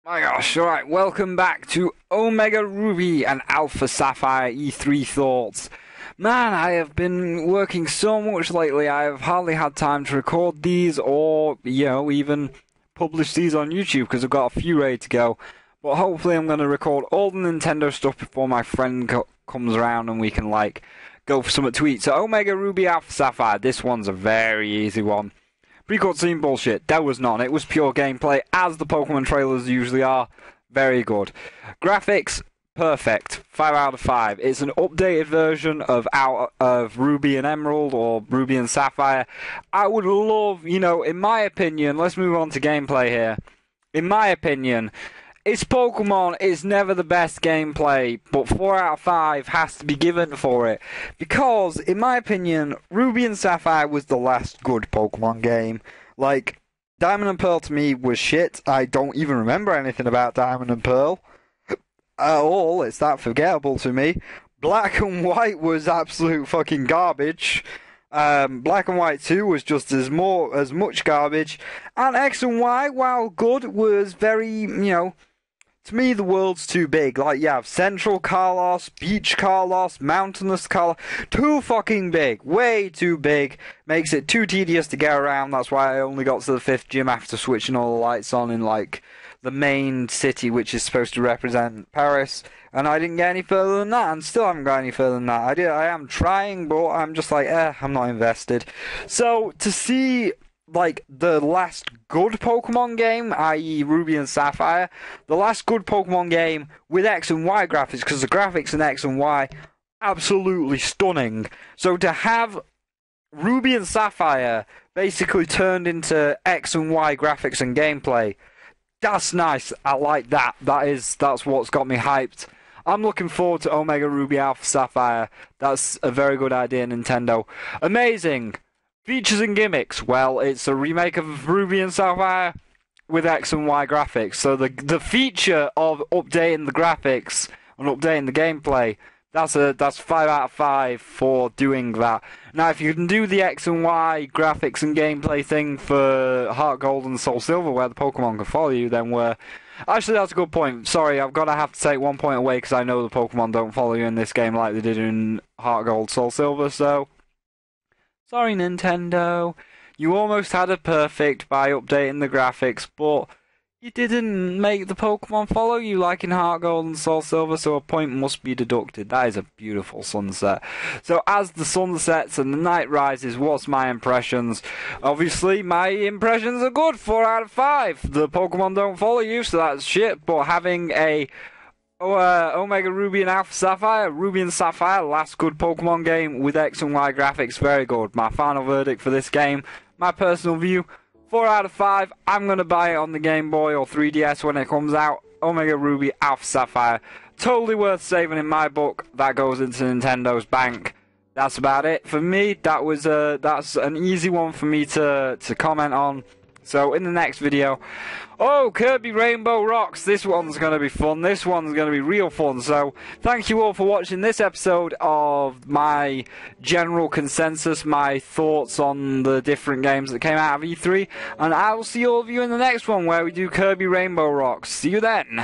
My gosh, alright, welcome back to Omega Ruby and Alpha Sapphire E3 Thoughts. Man, I have been working so much lately, I have hardly had time to record these or, even publish these on YouTube because I've got a few ready to go. But hopefully I'm going to record all the Nintendo stuff before my friend comes around and we can, go for something to eat. So Omega Ruby Alpha Sapphire, this one's a very easy one. Pre-cutscene bullshit. There was none. It was pure gameplay, as the Pokemon trailers usually are. Very good. Graphics, perfect. 5 out of 5. It's an updated version of Ruby and Emerald, or Ruby and Sapphire. I would love, in my opinion, let's move on to gameplay here. In my opinion, it's Pokemon, it's never the best gameplay, but 4 out of 5 has to be given for it. Because, in my opinion, Ruby and Sapphire was the last good Pokemon game. Diamond and Pearl to me was shit. I don't even remember anything about Diamond and Pearl at all. It's that forgettable to me. Black and White was absolute fucking garbage. Black and White 2 was just as much garbage. And X and Y, while good, was very, to me, the world's too big. You have Central Carlos, Beach Carlos, Mountainous Carlos. Too fucking big. Way too big. Makes it too tedious to get around. That's why I only got to the 5th gym after switching all the lights on in, the main city, which is supposed to represent Paris. And I didn't get any further than that, and still haven't got any further than that. I am trying, but I'm just I'm not invested. So, to see the last good Pokemon game, i.e. Ruby and Sapphire, the last good Pokemon game with X and Y graphics, because the graphics in X and Y, absolutely stunning. So to have Ruby and Sapphire basically turned into X and Y graphics and gameplay, that's nice. I like that. That's what's got me hyped. I'm looking forward to Omega Ruby Alpha Sapphire. That's a very good idea, Nintendo. Amazing! Features and gimmicks. Well, it's a remake of Ruby and Sapphire with X and Y graphics. So the feature of updating the graphics and updating the gameplay, that's 5 out of 5 for doing that. Now, if you can do the X and Y graphics and gameplay thing for Heart Gold and Soul Silver, where the Pokemon can follow you, then we're... Actually, that's a good point. Sorry, I've got to have to take 1 point away because I know the Pokemon don't follow you in this game like they did in Heart Gold, Soul Silver, so... Sorry, Nintendo. You almost had it perfect by updating the graphics, but you didn't make the Pokemon follow you like in Heart Gold and Soul Silver, so a point must be deducted. That is a beautiful sunset. So as the sun sets and the night rises, what's my impressions? Obviously, my impressions are good. 4 out of 5. The Pokemon don't follow you, so that's shit, but having a... Omega Ruby and Alpha Sapphire, Ruby and Sapphire, last good Pokemon game with X and Y graphics, very good. My final verdict for this game, my personal view, 4 out of 5. I'm going to buy it on the Game Boy or 3DS when it comes out. Omega Ruby Alpha Sapphire, totally worth saving in my book. That goes into Nintendo's bank. That's about it for me. That's an easy one for me to comment on. So, in the next video, Kirby Rainbow Rocks, this one's going to be fun, this one's going to be real fun, so thank you all for watching this episode of my general consensus, my thoughts on the different games that came out of E3, and I will see all of you in the next one where we do Kirby Rainbow Rocks. See you then!